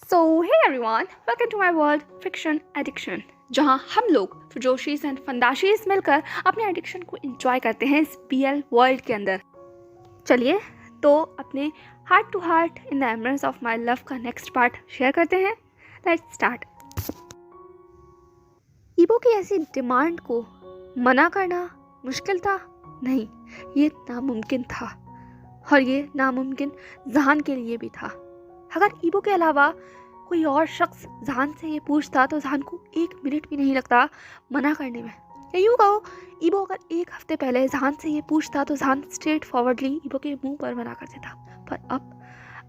So hey everyone, welcome to my world fiction addiction, जहां हम लोग फिजोशीज एंड फंदाशीज मिलकर अपने एडिक्शन को एंजॉय करते हैं इस बीएल वर्ल्ड के अंदर। चलिए तो अपने heart to heart in the remembrance of my love का नेक्स्ट पार्ट शेयर करते हैं। Let's start. ईबो की ऐसी डिमांड को मना करना मुश्किल था? नहीं, ये नामुमकिन था, और ये नामुमकिन जहान के लिए भी था। अगर ईबो के अलावा कोई और शख्स जहान से ये पूछता तो जहान को 1 मिनट भी नहीं लगता मना करने में। या यूँ कहो, ईबो अगर 1 हफ्ते पहले जहान से ये पूछता तो जहान स्ट्रेट फॉरवर्डली ईबो के मुंह पर मना कर देता। पर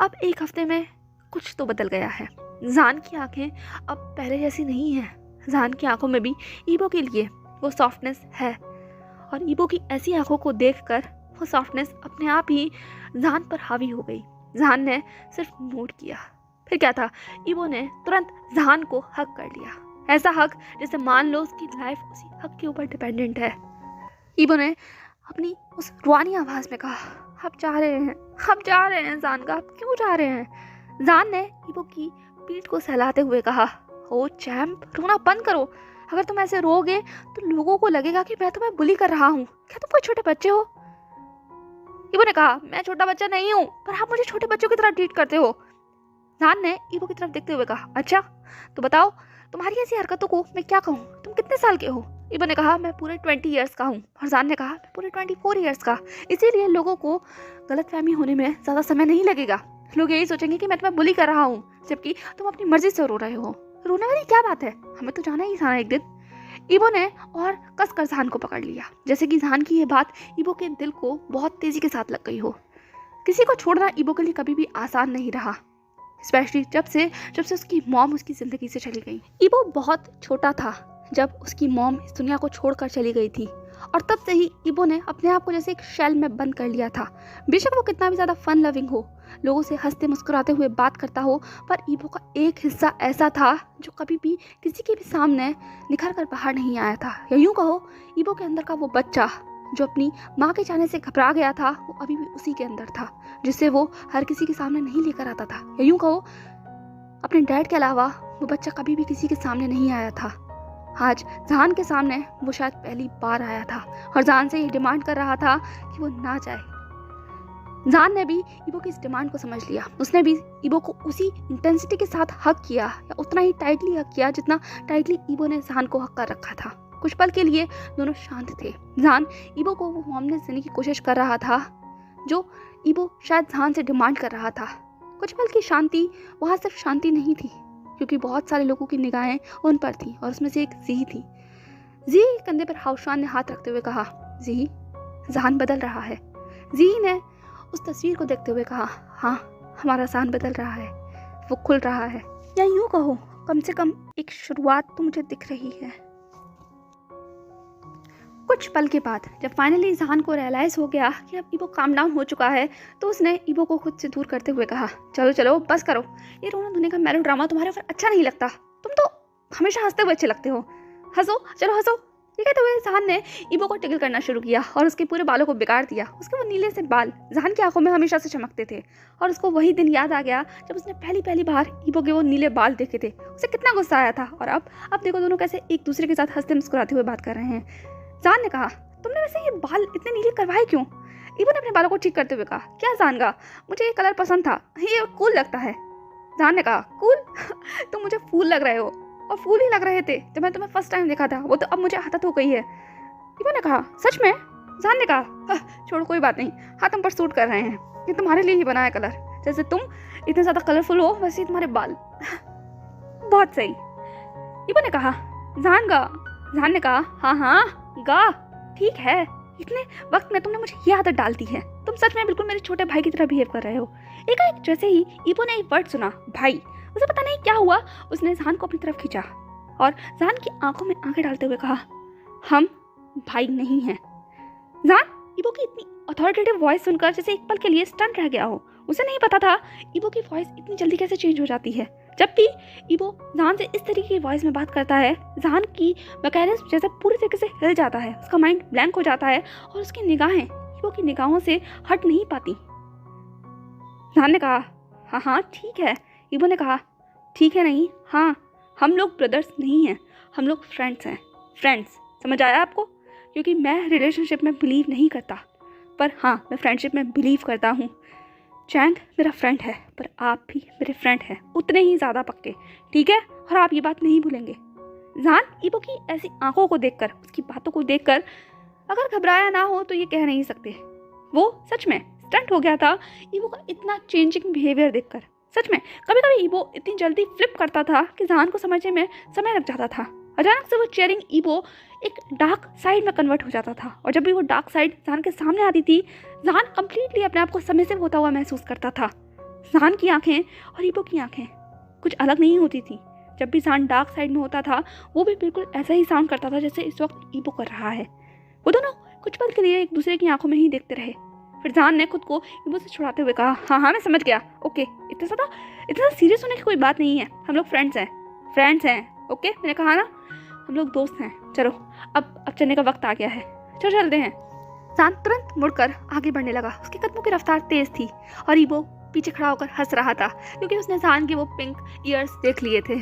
अब 1 हफ्ते में कुछ तो बदल गया है। जहान की आंखें अब पहले जैसी नहीं हैं। जहान की आंखों में भी ईबो के लिए वो सॉफ्टनेस है, और ईबो की ऐसी आंखों को देखकर वो सॉफ्टनेस अपने आप ही जहान पर हावी हो गई। जहान ने सिर्फ नोट किया, फिर क्या था, ईबो ने तुरंत जहान को हक कर लिया। ऐसा हक जैसे मान लो उसकी लाइफ उसी हक के ऊपर डिपेंडेंट है। ईबो ने अपनी उस रुआनी आवाज में कहा, आप जा रहे हैं जहान का, आप क्यों जा रहे हैं? जहान ने ईबो की पीठ को सहलाते हुए कहा, ओ चैम्प, रोना बंद करो। अगर तुम ऐसे रोगे तो लोगों को लगेगा कि मैं तुम्हें बुली कर रहा हूँ। क्या तुम कोई छोटे बच्चे हो? ईबो ने कहा, मैं छोटा बच्चा नहीं हूँ, पर आप मुझे छोटे बच्चों की तरह ट्रीट करते हो। जहान ने ईबो की तरफ देखते हुए कहा, अच्छा तो बताओ, तुम्हारी ऐसी हरकतों को मैं क्या कहूँ? तुम कितने साल के हो? ईबो ने कहा, मैं पूरे 20 ईयर्स का हूँ। और जहान ने कहा, मैं पूरे 24 ईयर्स का। इसीलिए लोगों को गलतफहमी होने में ज़्यादा समय नहीं लगेगा। लोग यही सोचेंगे कि मैं तुम्हें बुली कर रहा हूँ, जबकि तुम अपनी मर्जी से रो रहे हो। रोने वाली क्या बात है, हमें तो जाना ही था एक दिन। ईबो ने और कसकर जहान को पकड़ लिया, जैसे कि जहान की ये बात ईबो के दिल को बहुत तेजी के साथ लग गई हो। किसी को छोड़ना ईबो के लिए कभी भी आसान नहीं रहा, स्पेशली जब से उसकी मॉम उसकी ज़िंदगी से चली गई। ईबो बहुत छोटा था जब उसकी मॉम इस दुनिया को छोड़कर चली गई थी, और तब से ही ईबो ने अपने आप को जैसे एक शेल में बंद कर लिया था। बेशक वो कितना भी ज़्यादा फन लविंग हो, लोगों से हंसते मुस्कुराते हुए बात करता हो, पर ईबो का एक हिस्सा ऐसा था जो कभी भी किसी के भी सामने निखर कर बाहर नहीं आया था। या यूँ कहो, ईबो के अंदर का वो बच्चा जो अपनी माँ के जाने से घबरा गया था, वो अभी भी उसी के अंदर था, जिसे वो हर किसी के सामने नहीं लेकर आता था। या यूँ कहो, अपने डैड के अलावा वो बच्चा कभी भी किसी के सामने नहीं आया था। आज जहान के सामने वो शायद पहली बार आया था, और जहान से ये डिमांड कर रहा था कि वो ना जाए। जहान ने भी ईबो की इस डिमांड को समझ लिया। उसने भी ईबो को उसी इंटेंसिटी के साथ हक किया, या उतना ही टाइटली हक किया जितना टाइटली ईबो ने जहान को हक कर रखा था। कुछ पल के लिए दोनों शांत थे। जहान ईबो को वो मोमनेस देने की कोशिश कर रहा था जो ईबो शायद जहान से डिमांड कर रहा था। कुछ पल की शांति वहाँ सिर्फ शांति नहीं थी, क्योंकि बहुत सारे लोगों की निगाहें उन पर थी, और उसमें से एक जी थी। जी के कंधे पर हाउशान ने हाथ रखते हुए कहा, जी, जहान बदल रहा है। जी ने उस तस्वीर को देखते हुए कहा, हाँ, हमारा जहान बदल रहा है, वो खुल रहा है। या यूँ कहो, कम से कम एक शुरुआत तो मुझे दिख रही है। कुछ पल के बाद जब फाइनली जहान को रियलाइज हो गया कि अब ईबो काम डाउन हो चुका है, तो उसने ईबो को खुद से दूर करते हुए कहा, चलो चलो बस करो, ये रोना धोने का मेलो ड्रामा तुम्हारे ऊपर अच्छा नहीं लगता। तुम तो हमेशा हंसते हुए अच्छे लगते हो, हंसो, चलो हंसो। ये कहते हुए जहान ने ईबो को टिकल करना शुरू किया और उसके पूरे बालों को बिगाड़ दिया। उसके वो नीले से बाल जहान की आंखों में हमेशा से चमकते थे, और उसको वही दिन याद आ गया जब उसने पहली बार ईबो के वो नीले बाल देखे थे। उसे कितना गुस्सा आया था, और अब देखो दोनों कैसे एक दूसरे के साथ हंसते मुस्कुराते हुए बात कर रहे हैं। जहान ने कहा, तुमने वैसे ये बाल इतने नीले करवाए क्यों? ईबो ने अपने बालों को ठीक करते हुए कहा, क्या जहान का, मुझे ये कलर पसंद था, ये कूल लगता है। जहान ने कहा, कूल? तुम मुझे फूल लग रहे हो, और फूल ही लग रहे थे जब मैं तुम्हें फर्स्ट टाइम देखा था, वो तो अब मुझे आदत हो गई है। ईबो ने कहा, सच में? जहान ने कहा, छोड़ो कोई बात नहीं, हाँ तुम पर सूट कर रहे हैं, ये तुम्हारे लिए ही बना है कलर। जैसे तुम इतने ज़्यादा कलरफुल हो, वैसे ही तुम्हारे बाल। बहुत सही, ईबो ने कहा। जहान ने कहा, हाँ गा, ठीक है, इतने वक्त में तुमने मुझे ये आदत डाल दी है। तुम सच में बिल्कुल मेरे छोटे भाई की तरह बिहेव कर रहे हो। एकाएक जैसे ही ईबो ने एक वर्ड सुना, भाई, उसे पता नहीं क्या हुआ, उसने जहान को अपनी तरफ खींचा और जहान की आंखों में आंखें डालते हुए कहा, हम भाई नहीं हैं। जहान ईबो की इतनी अथॉरिटेटिव वॉइस सुनकर जैसे एक पल के लिए स्टन रह गया हो। उसे नहीं पता था ईबो की वॉइस इतनी जल्दी कैसे चेंज हो जाती है। जब भी ईबो जहान से इस तरीके की वॉइस में बात करता है, जहान की मैकेनिज्म जैसे पूरी तरीके से हिल जाता है, उसका माइंड ब्लैंक हो जाता है, और उसकी निगाहें ईबो की निगाहों से हट नहीं पाती। जहान ने कहा, हाँ ठीक है। ईबो ने कहा, ठीक है नहीं, हाँ हम लोग ब्रदर्स नहीं हैं, हम लोग फ्रेंड्स हैं। फ्रेंड्स, समझ आया आपको? क्योंकि मैं रिलेशनशिप में बिलीव नहीं करता, पर हाँ मैं फ्रेंडशिप में बिलीव करता हूँ। चैंग मेरा फ्रेंड है, पर आप भी मेरे फ्रेंड हैं, उतने ही ज़्यादा पक्के, ठीक है? और आप ये बात नहीं भूलेंगे। जान ईबो की ऐसी आंखों को देखकर, उसकी बातों को देखकर अगर घबराया ना हो तो ये कह नहीं सकते। वो सच में स्टंट हो गया था ईबो का इतना चेंजिंग बिहेवियर देखकर। सच में कभी कभी ईबो इतनी जल्दी फ्लिप करता था कि जान को समझने में समय लग जाता था। अचानक से वो चेयरिंग ईबो एक डार्क साइड में कन्वर्ट हो जाता था, और जब भी वो डार्क साइड जान के सामने आती थी, जान कंप्लीटली अपने आप को सबमिसिव होता हुआ महसूस करता था। जान की आंखें और ईबो की आंखें कुछ अलग नहीं होती थी। जब भी जान डार्क साइड में होता था, वो भी बिल्कुल ऐसा ही साउंड करता था जैसे इस वक्त ईबो कर रहा है। वो दोनों कुछ पल के लिए एक दूसरे की आंखों में ही देखते रहे। फिर जान ने खुद को ईबो से छुड़ाते हुए कहा, हाँ हाँ मैं समझ गया, ओके, इतना सीरियस होने की कोई बात नहीं है, हम लोग फ्रेंड्स हैं, ओके, मैंने कहा ना, हम लोग दोस्त हैं। चलो अब चलने का वक्त आ गया है, चलो चलते हैं। जान तुरंत मुड़कर आगे बढ़ने लगा। उसके कदमों की रफ्तार तेज थी और ईबो पीछे खड़ा होकर हंस रहा था, क्योंकि उसने जान के वो पिंक ईयर्स देख लिए थे।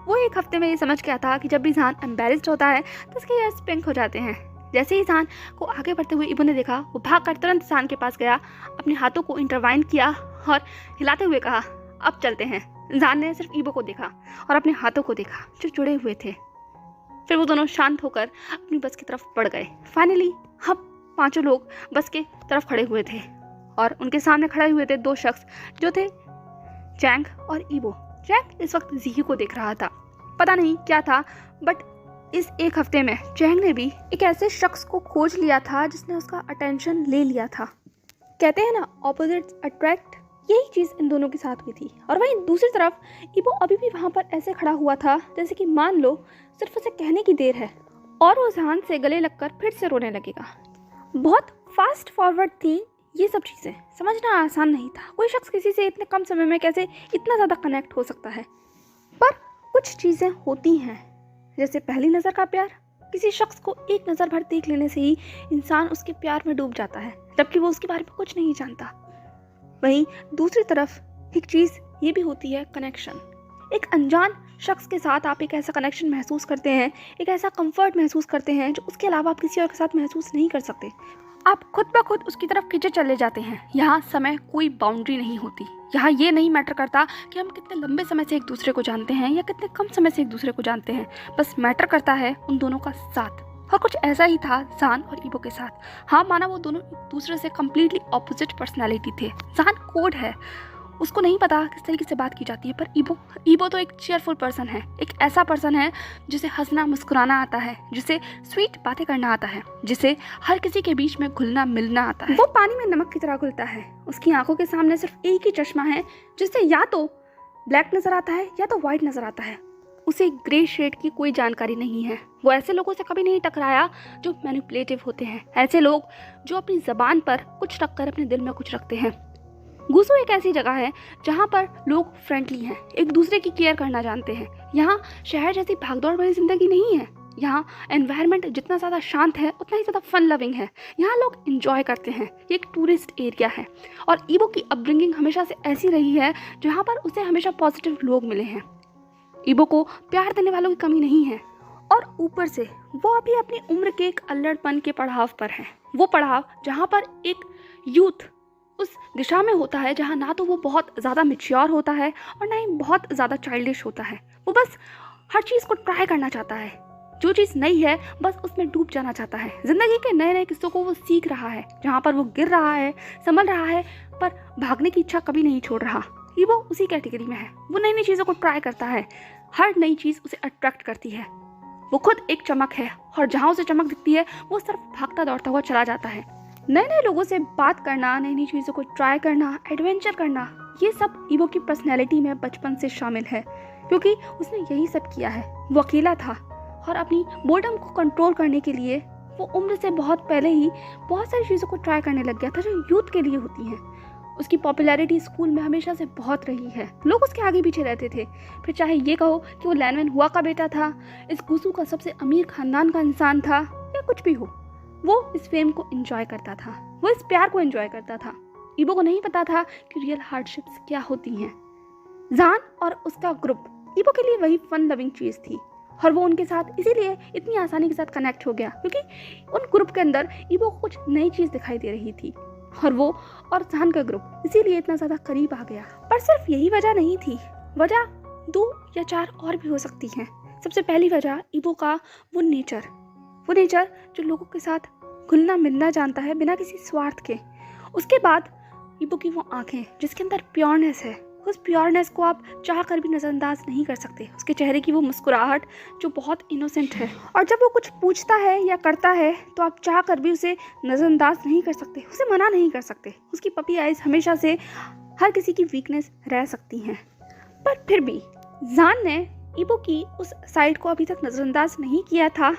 वो एक हफ्ते में ये समझ गया था कि जब भी जान एम्बेरेस्ड होता है तो उसके ईयर्स पिंक हो जाते हैं। जैसे ही जान को आगे बढ़ते हुए ईबो ने देखा, वो भागकर तुरंत जान के पास गया, अपने हाथों को इंटरवाइन किया और हिलाते हुए कहा, अब चलते हैं। जान ने सिर्फ ईबो को देखा और अपने हाथों को देखा जो जुड़े हुए थे। फिर वो दोनों शांत होकर अपनी बस की तरफ बढ़ गए। फाइनली हम पांचों लोग बस के तरफ खड़े हुए थे और उनके सामने खड़े हुए थे दो शख्स जो थे चैंग और ईबो। चैंग इस वक्त जीही को देख रहा था। पता नहीं क्या था, बट इस एक हफ्ते में चैंग ने भी एक ऐसे शख्स को खोज लिया था जिसने उसका अटेंशन ले लिया था। कहते हैं ना, ऑपोजिट्स अट्रैक्ट, यही चीज़ इन दोनों के साथ हुई थी। और वहीं दूसरी तरफ ईबो अभी भी वहाँ पर ऐसे खड़ा हुआ था जैसे कि मान लो सिर्फ उसे कहने की देर है और वो जान से गले लगकर फिर से रोने लगेगा। बहुत फास्ट फॉरवर्ड थी ये सब चीज़ें, समझना आसान नहीं था। कोई शख्स किसी से इतने कम समय में कैसे इतना ज़्यादा कनेक्ट हो सकता है। पर कुछ चीज़ें होती हैं, जैसे पहली नज़र का प्यार। किसी शख्स को एक नज़र भर देख लेने से ही इंसान उसके प्यार में डूब जाता है, जबकि वो उसके बारे में कुछ नहीं जानता। वहीं दूसरी तरफ एक चीज़ ये भी होती है, कनेक्शन। एक अनजान शख्स के साथ आप एक ऐसा कनेक्शन महसूस करते हैं, एक ऐसा कंफर्ट महसूस करते हैं जो उसके अलावा आप किसी और के साथ महसूस नहीं कर सकते। आप खुद ब खुद उसकी तरफ खींचे चले जाते हैं। यहाँ समय कोई बाउंड्री नहीं होती। यहाँ ये नहीं मैटर करता कि हम कितने लंबे समय से एक दूसरे को जानते हैं या कितने कम समय से एक दूसरे को जानते हैं, बस मैटर करता है उन दोनों का साथ। और कुछ ऐसा ही था जान और ईबो के साथ। हाँ माना वो दोनों एक दूसरे से कम्प्लीटली ऑपोजिट पर्सनैलिटी थे। जान कोड है, उसको नहीं पता किस तरीके से बात की जाती है, पर ईबो तो एक चीयरफुल पर्सन है, एक ऐसा पर्सन है जिसे हंसना मुस्कुराना आता है, जिसे स्वीट बातें करना आता है, जिसे हर किसी के बीच में घुलना मिलना आता है। वो पानी में नमक की तरह घुलता है। उसकी आंखों के सामने सिर्फ एक ही चश्मा है जिससे या तो ब्लैक नजर आता है या तो वाइट नजर आता है। उसे ग्रे शेड की कोई जानकारी नहीं है। वो ऐसे लोगों से कभी नहीं टकराया जो मैनिपुलेटिव होते हैं, ऐसे लोग जो अपनी जबान पर कुछ रखकर अपने दिल में कुछ रखते हैं। गुसू एक ऐसी जगह है जहाँ पर लोग फ्रेंडली हैं, एक दूसरे की केयर करना जानते हैं। यहाँ शहर जैसी भागदौड़ भरी जिंदगी नहीं है। यहाँ एनवायरनमेंट जितना ज़्यादा शांत है उतना ही ज़्यादा फन लविंग है। यहाँ लोग इंजॉय करते हैं। ये एक टूरिस्ट एरिया है और ईबो की अपब्रिंगिंग हमेशा से ऐसी रही है जहाँ पर उसे हमेशा पॉजिटिव लोग मिले हैं। ईबो को प्यार देने वालों की कमी नहीं है और ऊपर से वो अभी अपनी उम्र के एक अल्लड़पन के पड़ाव पर है। वो पड़ाव जहाँ पर एक यूथ उस दिशा में होता है जहाँ ना तो वो बहुत ज़्यादा मैच्योर होता है और ना ही बहुत ज़्यादा चाइल्डिश होता है। वो बस हर चीज़ को ट्राई करना चाहता है, जो चीज़ नई है बस उसमें डूब जाना चाहता है। ज़िंदगी के नए नए किस्सों को वो सीख रहा है, जहाँ पर वो गिर रहा है, संभल रहा है, पर भागने की इच्छा कभी नहीं छोड़ रहा। ये वो उसी कैटेगरी में है। वो नई नई चीज़ों को ट्राई करता है, हर नई चीज़ उसे अट्रैक्ट करती है। वो खुद एक चमक है और जहाँ उसे चमक दिखती है वो सिर्फ भागता दौड़ता हुआ चला जाता है। नए नए लोगों से बात करना, नई नई चीज़ों को ट्राई करना, एडवेंचर करना, ये सब ईबो की पर्सनैलिटी में बचपन से शामिल है, क्योंकि उसने यही सब किया है। वो अकेला था और अपनी बोर्डम को कंट्रोल करने के लिए वो उम्र से बहुत पहले ही बहुत सारी चीज़ों को ट्राई करने लग गया था जो यूथ के लिए होती हैं। उसकी पॉपुलैरिटी स्कूल में हमेशा से बहुत रही है। लोग उसके आगे पीछे रहते थे। फिर चाहे ये कहो कि वो लैनमैन हुआ का बेटा था, इस गुसू का सबसे अमीर खानदान का इंसान था, या कुछ भी हो, वो इस फेम को एंजॉय करता था, वो इस प्यार को एंजॉय करता था। ईबो को नहीं पता था कि रियल हार्डशिप्स क्या होती हैं। जान और उसका ग्रुप ईबो के लिए वही फन लविंग चीज़ थी और वो उनके साथ इसीलिए इतनी आसानी के साथ कनेक्ट हो गया क्योंकि उन ग्रुप के अंदर ईबो को कुछ नई चीज़ दिखाई दे रही थी और वो और जहान का ग्रुप इसीलिए इतना ज़्यादा करीब आ गया। पर सिर्फ यही वजह नहीं थी, वजह 2 या 4 और भी हो सकती हैं। सबसे पहली वजह ईबो का वो नेचर जो लोगों के साथ घुलना मिलना जानता है बिना किसी स्वार्थ के। उसके बाद ईबो की वो आंखें जिसके अंदर प्योरनेस है, उस प्योरनेस को आप चाह कर भी नज़रअंदाज नहीं कर सकते। उसके चेहरे की वो मुस्कुराहट जो बहुत इनोसेंट है और जब वो कुछ पूछता है या करता है तो आप चाह कर भी उसे नज़रअंदाज नहीं कर सकते, उसे मना नहीं कर सकते। उसकी पपी आइज हमेशा से हर किसी की वीकनेस रह सकती हैं। पर फिर भी जान ने ईबो की उस साइड को अभी तक नज़रअंदाज नहीं किया था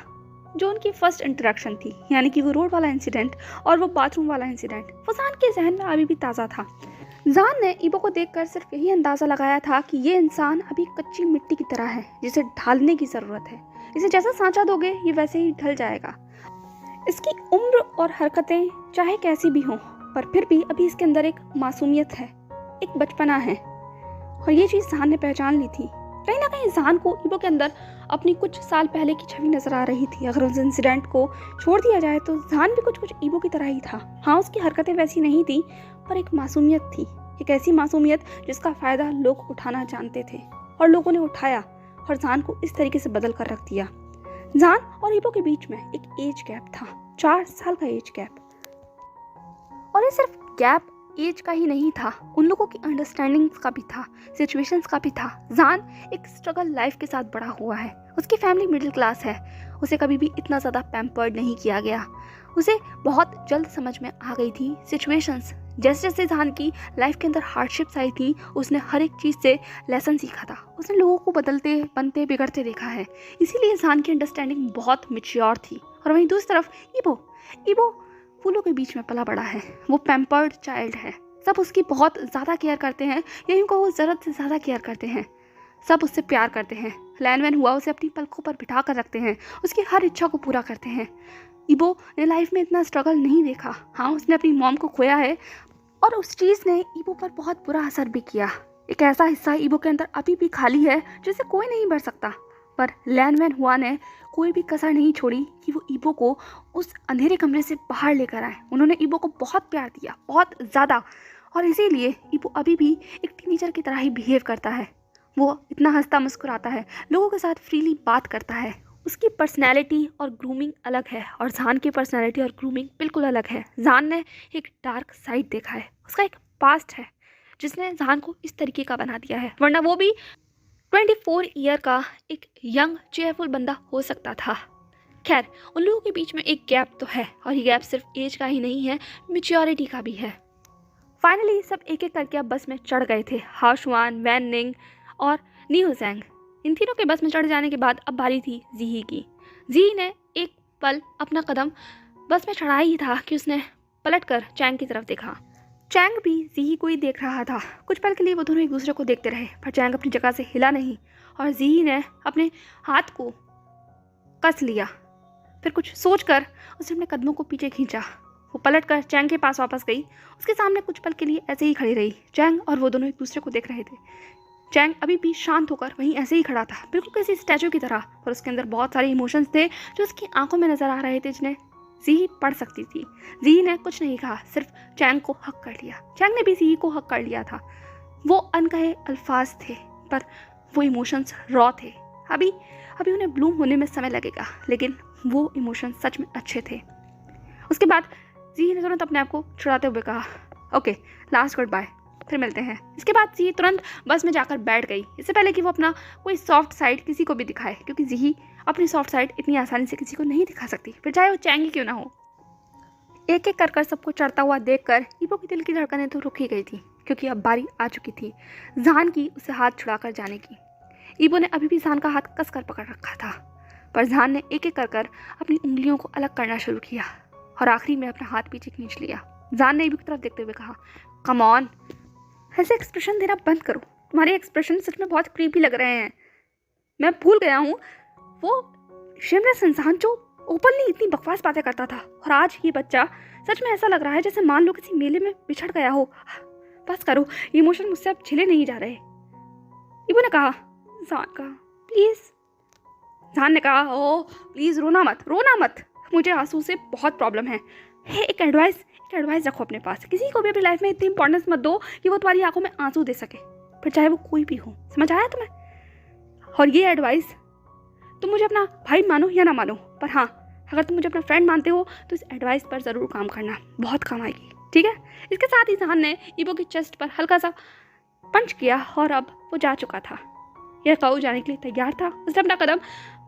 जो उनकी फर्स्ट इंटरेक्शन थी, यानी कि वो रोड वाला इंसिडेंट और वो बाथरूम वाला इंसिडेंट वो जान के जहन में अभी भी ताज़ा था। जान ने ईबो को देखकर सिर्फ यही अंदाज़ा लगाया था कि ये इंसान अभी कच्ची मिट्टी की तरह है जिसे ढालने की ज़रूरत है। इसे जैसा सांचा दोगे ये वैसे ही ढल जाएगा। इसकी उम्र और हरकतें चाहे कैसी भी हों पर फिर भी अभी इसके अंदर एक मासूमियत है, एक बचपना है और ये चीज़ जान ने पहचान ली थी। कहीं ना कहीं जान को ईबो के अंदर अपनी कुछ साल पहले की छवि नजर आ रही थी। अगर उस इंसिडेंट को छोड़ दिया जाए तो जान भी कुछ ईबो की तरह ही था। हाँ, उसकी हरकतें वैसी नहीं थी पर एक मासूमियत थी, एक ऐसी मासूमियत जिसका फ़ायदा लोग उठाना जानते थे और लोगों ने उठाया और जान को इस तरीके से बदल कर रख दिया। जान और ईबो के बीच में एक एज गैप था, 4 साल का एज गैप। और ये सिर्फ गैप एज का ही नहीं था, उन लोगों की अंडरस्टैंडिंग्स का भी था, सिचुएशंस का भी था। जान एक स्ट्रगल लाइफ के साथ बड़ा हुआ है, उसकी फैमिली मिडिल क्लास है, उसे कभी भी इतना ज़्यादा पैम्पर्ड नहीं किया गया। उसे बहुत जल्द समझ में आ गई थी सिचुएशंस। जैसे जैसे जान की लाइफ के अंदर हार्डशिप्स आई थी उसने हर एक चीज़ से लेसन सीखा था। उसने लोगों को बदलते बनते बिगड़ते देखा है, इसीलिए जान की अंडरस्टैंडिंग बहुत मैच्योर थी। और वहीं दूसरी तरफ ईबो फूलों के बीच में पला बड़ा है, वो पैम्पर्ड चाइल्ड है। सब उसकी बहुत ज़्यादा केयर करते हैं, यही को वो ज़रूरत से ज़्यादा केयर करते हैं। सब उससे प्यार करते हैं, लैंडमैन हुआ उसे अपनी पलकों पर बिठा कर रखते हैं, उसकी हर इच्छा को पूरा करते हैं। ईबो ने लाइफ में इतना स्ट्रगल नहीं देखा। हाँ, उसने अपनी मॉम को खोया है और उस चीज़ ने ईबो पर बहुत बुरा असर भी किया। एक ऐसा हिस्सा ईबो के अंदर अभी भी खाली है जिसे कोई नहीं भर सकता। पर लैंडमैन हुआ ने कोई भी कसर नहीं छोड़ी कि वो ईबो को उस अंधेरे कमरे से बाहर लेकर आए। उन्होंने ईबो को बहुत प्यार दिया, बहुत ज़्यादा, और इसीलिए ईबो अभी भी एक टीनेजर की तरह ही बिहेव करता है। वो इतना हंसता मुस्कुराता है, लोगों के साथ फ्रीली बात करता है। उसकी पर्सनैलिटी और ग्रूमिंग अलग है और जान की पर्सनैलिटी और ग्रूमिंग बिल्कुल अलग है। जान ने एक डार्क साइड देखा है, उसका एक पास्ट है जिसने जान को इस तरीके का बना दिया है, वरना वो भी 24 ईयर का एक यंग चेयरफुल बंदा हो सकता था। खैर, उन लोगों के बीच में एक गैप तो है और ये गैप सिर्फ एज का ही नहीं है, मैच्योरिटी का भी है। फाइनली सब एक एक करके अब बस में चढ़ गए थे। हाशुआन, वैन निंग और नीहुजेंग, इन तीनों के बस में चढ़ जाने के बाद अब बारी थी जीही की। जीही ने एक पल अपना कदम बस में चढ़ाया ही था कि उसने पलट कर चैंग की तरफ देखा। चैंग भी जीही को ही देख रहा था। कुछ पल के लिए वो दोनों एक दूसरे को देखते रहे पर चैंग अपनी जगह से हिला नहीं और जीही ने अपने हाथ को कस लिया। फिर कुछ सोचकर उसने अपने कदमों को पीछे खींचा। वो पलट कर चैंग के पास वापस गई, उसके सामने कुछ पल के लिए ऐसे ही खड़ी रही। चैंग और वो दोनों एक दूसरे को देख रहे थे। चैंग अभी भी शांत होकर वहीं ऐसे ही खड़ा था, बिल्कुल किसी स्टैचू की तरह, पर उसके अंदर बहुत सारे इमोशंस थे जो उसकी आंखों में नजर आ रहे थे, जिन्हें जीही पढ़ सकती थी। जीही ने कुछ नहीं कहा, सिर्फ चैंग को हक कर लिया। चैंग ने भी जीही को हक कर लिया था। वो अनकहे अल्फाज थे पर वो इमोशंस रॉ थे। अभी उन्हें ब्लूम होने में समय लगेगा, लेकिन वो इमोशंस सच में अच्छे थे। उसके बाद जीही ने तुरंत अपने आप को छुड़ाते हुए कहा, ओके, लास्ट गुड बाय, फिर मिलते हैं। इसके बाद जीही तुरंत बस में जाकर बैठ गई, इससे पहले कि वो अपना कोई सॉफ्ट साइड किसी को भी दिखाए, क्योंकि जीही अपनी सॉफ्ट साइड इतनी आसानी से किसी को नहीं दिखा सकती, फिर चाहे वो चैंग ही क्यों ना हो। एक एक कर सबको चढ़ता हुआ देखकर ईबो की दिल की धड़कनें तो रुक ही गई थी, क्योंकि अब बारी आ चुकी थी जान की उसे हाथ छुड़ाकर जाने की। ईबो ने अभी भी जान का हाथ कसकर पकड़ रखा था, पर जान ने एक एक कर अपनी उंगलियों को अलग करना शुरू किया और आखिरी में अपना हाथ पीछे खींच लिया। जान ने ईबो की तरफ देखते हुए कहा, कम ऑन, ऐसे एक्सप्रेशन देना बंद करो, तुम्हारे एक्सप्रेशन सच में बहुत क्रीपी लग रहे हैं। मैं भूल गया हूँ वो शेमलेस इंसान जो ओपनली इतनी बकवास बातें करता था, और आज ये बच्चा सच में ऐसा लग रहा है जैसे मान लो किसी मेले में बिछड़ गया हो। बस करो, ये इमोशन मुझसे अब झेले नहीं जा रहे। ईबो ने कहा, जान का प्लीज़। जान ने कहा, ओ प्लीज़ रोना मत, मुझे आंसू से बहुत प्रॉब्लम है। हे एक एडवाइस रखो अपने पास। किसी को भी अपनी लाइफ में इतनी इंपॉर्टेंस मत दो कि वो तुम्हारी आंखों में आंसू दे सके, फिर चाहे वो कोई भी हो। समझ आया तुम्हें? और ये एडवाइस तुम मुझे अपना भाई मानो या ना मानो, पर हाँ, अगर तुम मुझे अपना फ्रेंड मानते हो तो इस एडवाइस पर ज़रूर काम करना, बहुत काम आएगी, ठीक है? इसके साथ ही जहान ने ईबो की चेस्ट पर हल्का सा पंच किया और अब वो जा चुका था। यह काऊ जाने के लिए तैयार था। उसने अपना कदम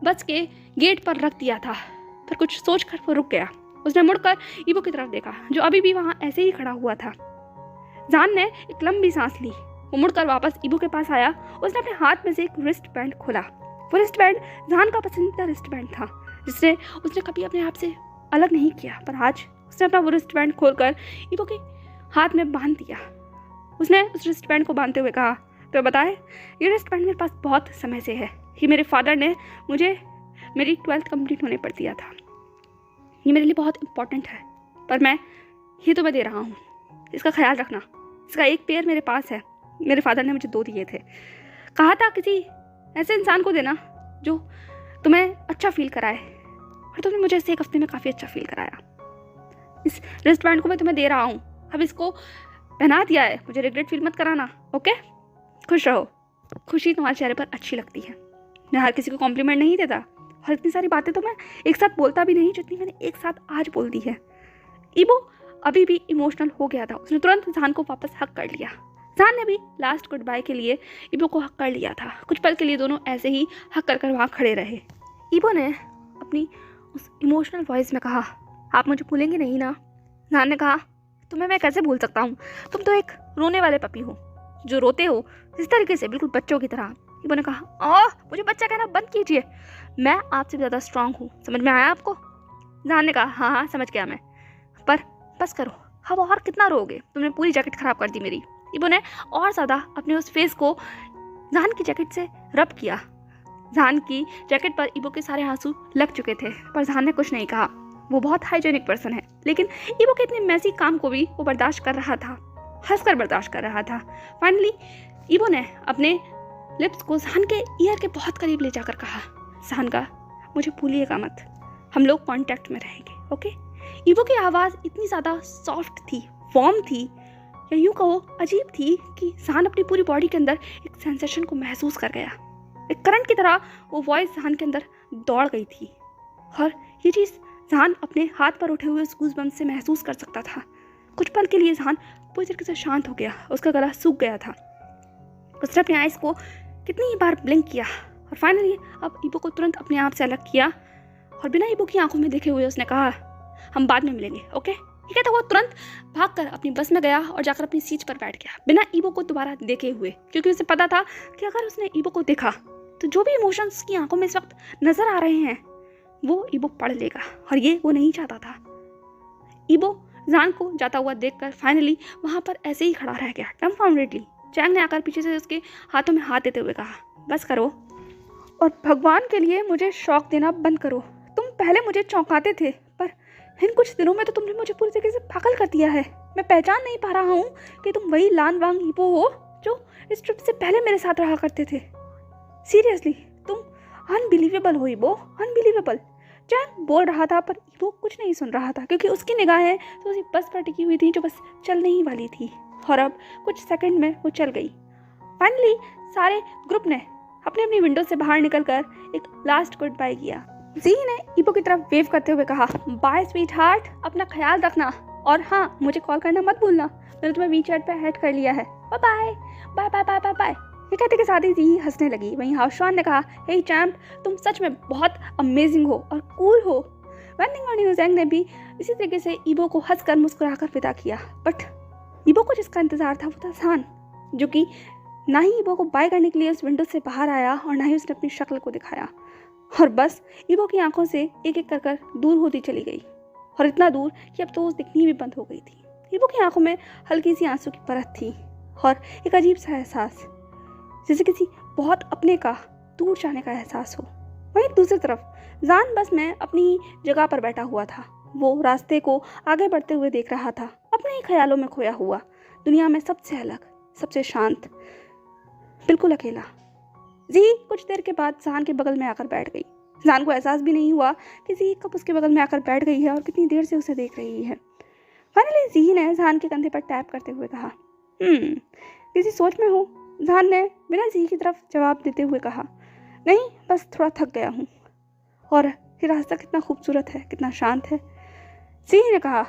बस के गेट पर रख दिया था, फिर कुछ सोचकर वो रुक गया। उसने मुड़कर ईबो की तरफ देखा, जो अभी भी वहाँ ऐसे ही खड़ा हुआ था। जान ने एक लंबी सांस ली। वो मुड़कर वापस ईबो के पास आया। उसने अपने हाथ में से एक रिस्ट बैंड खोला। वो रिस्ट बैंड जान का पसंदीदा रिस्ट बैंड था, जिससे उसने कभी अपने आप से अलग नहीं किया, पर आज उसने अपना वो रिस्ट बैंड खोलकर ईबो के हाथ में बांध दिया। उसने उस रिस्ट बैंड को बांधते हुए कहा, तो बताए, ये रिस्ट बैंड मेरे पास बहुत समय से है। ये मेरे फादर ने मुझे मेरी 12th कंप्लीट होने पर दिया था। ये मेरे लिए बहुत इंपॉर्टेंट है, पर मैं ये तुम्हें दे रहा हूँ, इसका ख्याल रखना। इसका एक पेयर मेरे पास है, मेरे फादर ने मुझे 2 दिए थे। कहा था किसी ऐसे इंसान को देना जो तुम्हें अच्छा फील कराए, और तुमने मुझे इसे 1 हफ्ते में काफ़ी अच्छा फील कराया। इस रिस्ट बैंड को मैं तुम्हें दे रहा हूँ, अब इसको पहना दिया है, मुझे रिग्रेट फील मत कराना, ओके? खुश रहो। खुशी तुम्हारे चेहरे पर अच्छी लगती है। मैं हर किसी को कॉम्प्लीमेंट नहीं देता, और इतनी सारी बातें तो मैं एक साथ बोलता भी नहीं जितनी मैंने एक साथ आज बोल दी है। ईबो अभी भी इमोशनल हो गया था। उसने तुरंत जान को वापस हक कर लिया। जान ने भी लास्ट गुड बाय के लिए ईबो को हक कर लिया था। कुछ पल के लिए दोनों ऐसे ही हक कर वहाँ खड़े रहे। ईबो ने अपनी उस इमोशनल वॉइस में कहा, आप मुझे भूलेंगे नहीं ना? जान ने कहा, तुम्हें मैं कैसे भूल सकता हूँ? तुम तो एक रोने वाले पपी हो, जो रोते हो इस तरीके से, बिल्कुल बच्चों की तरह। ईबो ने कहा, मुझे बच्चा कहना बंद कीजिए, मैं आपसे ज़्यादा स्ट्रांग हूँ। समझ में आया आपको? जान ने कहा, हाँ समझ गया मैं, पर बस करो, अब और कितना रोगे? तुमने पूरी जैकेट खराब कर दी मेरी। ईबो ने और ज़्यादा अपने उस फेस को जान की जैकेट से रब किया। जान की जैकेट पर ईबो के सारे आंसू लग चुके थे, पर जान ने कुछ नहीं कहा। वो बहुत हाइजेनिक पर्सन है, लेकिन ईबो के इतने मैसी काम को भी वो बर्दाश्त कर रहा था, हंसकर बर्दाश्त कर रहा था। फाइनली ईबो ने अपने लिप्स को जान के ईयर के बहुत करीब ले जाकर कहा, जान का मुझे भूलिएगा मत, हम लोग कांटेक्ट में रहेंगे, ओके? ईबो की आवाज़ इतनी ज़्यादा सॉफ्ट थी, वार्म थी, या यूँ कहो अजीब थी, कि जान अपनी पूरी बॉडी के अंदर एक सेंसेशन को महसूस कर गया। एक करंट की तरह वो वॉइस जान के अंदर दौड़ गई थी, और ये चीज़ जान अपने हाथ पर उठे हुए उस गूज़बम्स से महसूस कर सकता था। कुछ पल के लिए जान पूरी तरीके से शांत हो गया, उसका गला सूख गया था। उसने अपने आइज़ को कितनी बार ब्लिंक किया, और फाइनली अब ईबो को तुरंत अपने आप से अलग किया, और बिना ईबो की आंखों में देखे हुए उसने कहा, हम बाद में मिलेंगे, ओके? ठीक है, तो वो तुरंत भागकर अपनी बस में गया और जाकर अपनी सीट पर बैठ गया, बिना ईबो को दोबारा देखे हुए, क्योंकि उसे पता था कि अगर उसने ईबो को देखा तो जो भी इमोशंस उसकी आंखों में इस वक्त नजर आ रहे हैं वो ईबो पढ़ लेगा, और ये वो नहीं चाहता था। ईबो जान को जाता हुआ देखकर फाइनली वहाँ पर ऐसे ही खड़ा रह गया, डम्फाउंडेडली। चैंग ने आकर पीछे से उसके हाथों में हाथ देते हुए कहा, बस करो, और भगवान के लिए मुझे शौक देना बंद करो। तुम पहले मुझे चौंकाते थे, पर इन कुछ दिनों में तो तुमने मुझे पूरी तरीके से पागल कर दिया है। मैं पहचान नहीं पा रहा हूँ कि तुम वही लान वांग ईबो हो जो इस ट्रिप से पहले मेरे साथ रहा करते थे। सीरियसली तुम अनबिलीवेबल हो ईबो, अनबिलीवेबल। चैंग बोल रहा था, पर ईबो कुछ नहीं सुन रहा था, क्योंकि उसकी निगाहें तो उसी बस पर टिकी हुई थी जो बस चलने ही वाली थी, और अब कुछ सेकंड में वो चल गई। फाइनली सारे ग्रुप ने अपनी अपनी विंडो से बाहर निकलकर एक लास्ट गुड बाय किया। जी ने ईबो की तरफ वेव करते हुए कहा, बाय स्वीट हार्ट, अपना ख्याल रखना, और हाँ मुझे कॉल करना मत भूलना, मैंने तुम्हें वीचैट पे ऐड कर लिया है। Bye bye bye bye bye bye bye. ये कहते के साथ ही जी हंसने लगी। वहीं हाउसवान ने कहा, हे चैम्प, तुम सच में बहुत अमेजिंग हो और कूल हो। वेंडिंग और न्यूज़ैंग ने भी इसी तरीके से ईबो को हंसकर मुस्कुराकर विदा किया, बट ईबो को जिसका इंतजार था वो था जान, जो कि ना ही ईबो को बाय करने के लिए उस विंडो से बाहर आया और ना ही उसने अपनी शक्ल को दिखाया, और बस ईबो की आंखों से एक एक कर दूर होती चली गई, और इतना दूर कि अब तो वो दिखनी भी बंद हो गई थी। ईबो की आंखों में हल्की सी आंसू की परत थी, और एक अजीब सा एहसास, जैसे किसी बहुत अपने का दूर जाने का एहसास हो। वहीं दूसरी तरफ जान बस में अपनी जगह पर बैठा हुआ था। वो रास्ते को आगे बढ़ते हुए देख रहा था, अपने ही ख्यालों में खोया हुआ, दुनिया में सबसे अलग, सबसे शांत, बिल्कुल अकेला। जी कुछ देर के बाद जहान के बगल में आकर बैठ गई। जहान को एहसास भी नहीं हुआ कि जी कब उसके बगल में आकर बैठ गई है और कितनी देर से उसे देख रही है। फाइनली जी ने जहान के कंधे पर टैप करते हुए कहा, किसी सोच में हो? जहान ने बिना जी की तरफ जवाब देते हुए कहा, नहीं बस थोड़ा थक गया हूँ। और ये रास्ता कितना खूबसूरत है, कितना शांत है। जी ने कहा,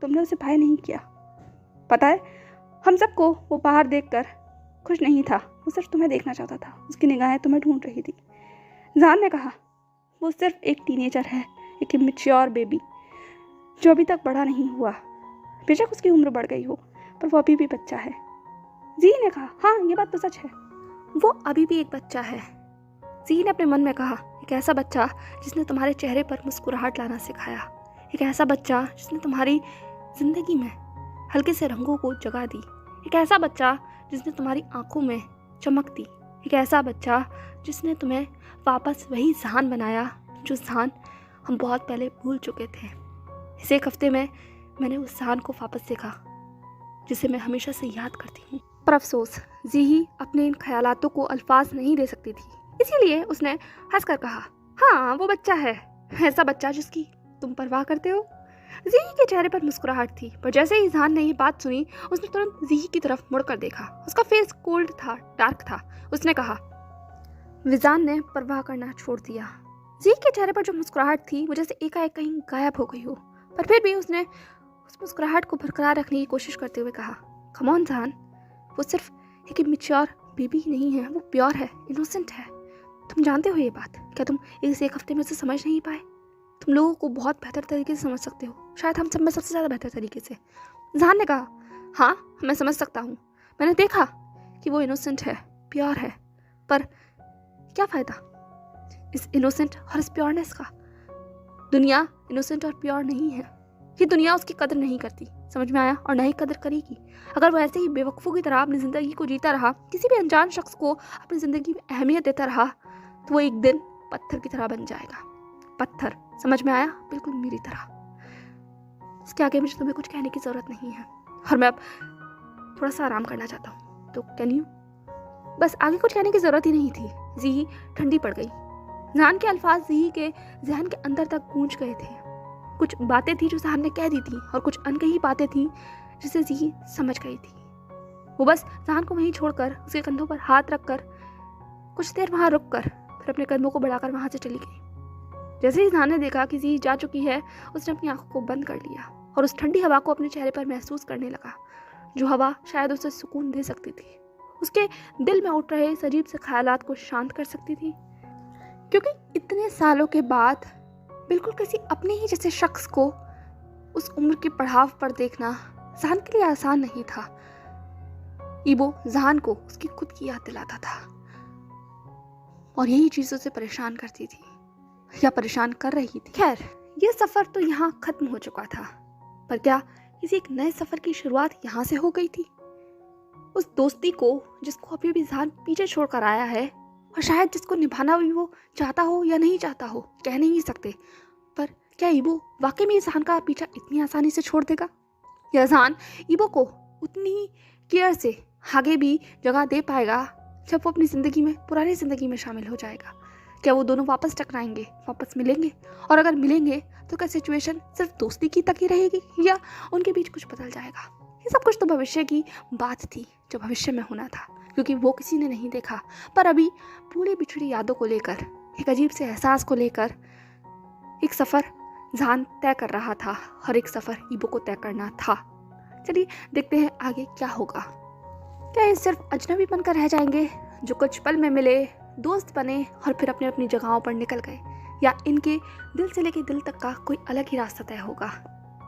तुमने उसे बाय नहीं किया। पता है हम सबको वो बाहर देखकर खुश नहीं था, वो सिर्फ तुम्हें देखना चाहता था, उसकी निगाहें तुम्हें ढूंढ रही थी। जहान ने कहा, वो सिर्फ एक टीनेजर है, एक इमेच्योर बेबी जो अभी तक बड़ा नहीं हुआ। बेशक उसकी उम्र बढ़ गई हो पर वो अभी भी बच्चा है। जी ने कहा, हाँ ये बात तो सच है, वो अभी भी एक बच्चा है। जी ने अपने मन में कहा, एक ऐसा बच्चा जिसने तुम्हारे चेहरे पर मुस्कुराहट लाना सिखाया, एक ऐसा बच्चा जिसने तुम्हारी जिंदगी में हल्के से रंगों को जगा दी, एक ऐसा बच्चा जिसने तुम्हारी आंखों में चमक दी, एक ऐसा बच्चा जिसने तुम्हें वापस वही जहान बनाया जो जहान हम बहुत पहले भूल चुके थे। इस एक हफ्ते में मैंने उस जहान को वापस देखा जिसे मैं हमेशा से याद करती हूँ। पर अफसोस जी ही अपने इन ख्यालातों को अल्फाज नहीं दे सकती थी, इसीलिए उसने हंसकर कहा, हाँ वो बच्चा है, ऐसा बच्चा जिसकी तुम परवाह करते हो। जी के चेहरे पर मुस्कुराहट थी, पर जैसे ही जहान ने ये बात सुनी उसने तुरंत जी की तरफ मुड़कर देखा। उसका फेस कोल्ड था, डार्क था। उसने कहा, विजान ने परवाह करना छोड़ दिया। जी के चेहरे पर जो मुस्कुराहट थी वो जैसे एकाएक कहीं गायब हो गई हो, पर फिर भी उसने उस मुस्कुराहट को बरकरार रखने की कोशिश करते हुए कहा, कम ऑन जहान, वो सिर्फ एक इमेच्योर बेबी ही नहीं है, वो प्योर है, इनोसेंट है। तुम जानते हो ये बात? क्या तुम इस एक हफ्ते में उसे समझ नहीं पाए? तुम लोगों को बहुत बेहतर तरीके से समझ सकते हो, शायद हम सब में सबसे ज़्यादा बेहतर तरीके से। जहान ने कहा, हाँ मैं समझ सकता हूँ, मैंने देखा कि वो इनोसेंट है, प्योर है, पर क्या फ़ायदा इस इनोसेंट और इस प्योरनेस का? दुनिया इनोसेंट और प्योर नहीं है, ये दुनिया उसकी कदर नहीं करती, समझ में आया? और नहीं कदर करेगी। अगर वो ऐसे ही बेवकूफ़ों की तरह अपनी ज़िंदगी को जीता रहा, किसी भी अनजान शख्स को अपनी ज़िंदगी में अहमियत देता रहा, तो वो एक दिन पत्थर की तरह बन जाएगा। पत्थर, समझ में आया? बिल्कुल मेरी तरह। इसके आगे मुझे तुम्हें कुछ कहने की ज़रूरत नहीं है और मैं अब थोड़ा सा आराम करना चाहता हूँ, तो कैन यू? बस आगे कुछ कहने की ज़रूरत ही नहीं थी। जी ठंडी पड़ गई। जहान के अल्फाज जी के जहन के अंदर तक गूंज गए थे। कुछ बातें थी जो जहान ने कह दी थी और कुछ अनकही बातें थी जिसे जी समझ गई थी। वो बस जहान को वहीं छोड़कर उसके कंधों पर हाथ रखकर कुछ देर वहाँ रुककर फिर अपने कदमों को बढ़ाकर वहाँ से चली गई। जैसे ही जहान ने देखा कि जी जा चुकी है, उसने अपनी आंखों को बंद कर लिया और उस ठंडी हवा को अपने चेहरे पर महसूस करने लगा, जो हवा शायद उसे सुकून दे सकती थी, उसके दिल में उठ रहे इस अजीब से ख्यालात को शांत कर सकती थी। क्योंकि इतने सालों के बाद बिल्कुल किसी अपने ही जैसे शख्स को उस उम्र के पड़ाव पर देखना जहान के लिए आसान नहीं था। ईबो जहान को उसकी खुद की याद दिलाता था और यही चीज़ों से परेशान करती थी या परेशान कर रही थी। खैर, यह सफ़र तो यहाँ ख़त्म हो चुका था, पर क्या किसी एक नए सफ़र की शुरुआत यहाँ से हो गई थी? उस दोस्ती को जिसको अभी भी जहान पीछे छोड़कर आया है और शायद जिसको निभाना भी वो चाहता हो या नहीं चाहता हो, कह नहीं सकते, पर क्या ईबो वाकई में जहान का पीछा इतनी आसानी से छोड़ देगा? या जहान ईबो को उतनी केयर से आगे भी जगह दे पाएगा जब वो अपनी ज़िंदगी में, पुरानी ज़िंदगी में शामिल हो जाएगा? क्या वो दोनों वापस टकराएंगे, वापस मिलेंगे? और अगर मिलेंगे तो क्या सिचुएशन सिर्फ दोस्ती की तक ही रहेगी या उनके बीच कुछ बदल जाएगा? ये सब कुछ तो भविष्य की बात थी, जो भविष्य में होना था, क्योंकि वो किसी ने नहीं देखा। पर अभी भूली बिछड़ी यादों को लेकर, एक अजीब से एहसास को लेकर एक सफ़र जहान तय कर रहा था और एक सफ़र ईबो को तय करना था। चलिए देखते हैं आगे क्या होगा। क्या ये सिर्फ अजनबी बनकर रह जाएंगे जो कुछ पल में मिले, दोस्त बने और फिर अपने अपनी जगहों पर निकल गए, या इनके दिल से लेके दिल तक का कोई अलग ही रास्ता तय होगा?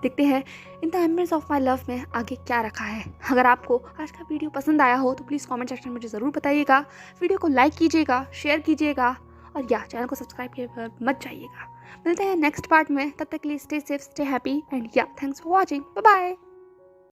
देखते हैं in the एम्बर्स of my love में आगे क्या रखा है। अगर आपको आज का वीडियो पसंद आया हो तो प्लीज़ कमेंट सेक्शन में मुझे ज़रूर बताइएगा। वीडियो को लाइक कीजिएगा, शेयर कीजिएगा और या चैनल को सब्सक्राइब किए बगैर मत जाइएगा। मिलते हैं नेक्स्ट पार्ट में, तब तक के लिए stay safe, stay happy and या thanks for watching. Bye bye.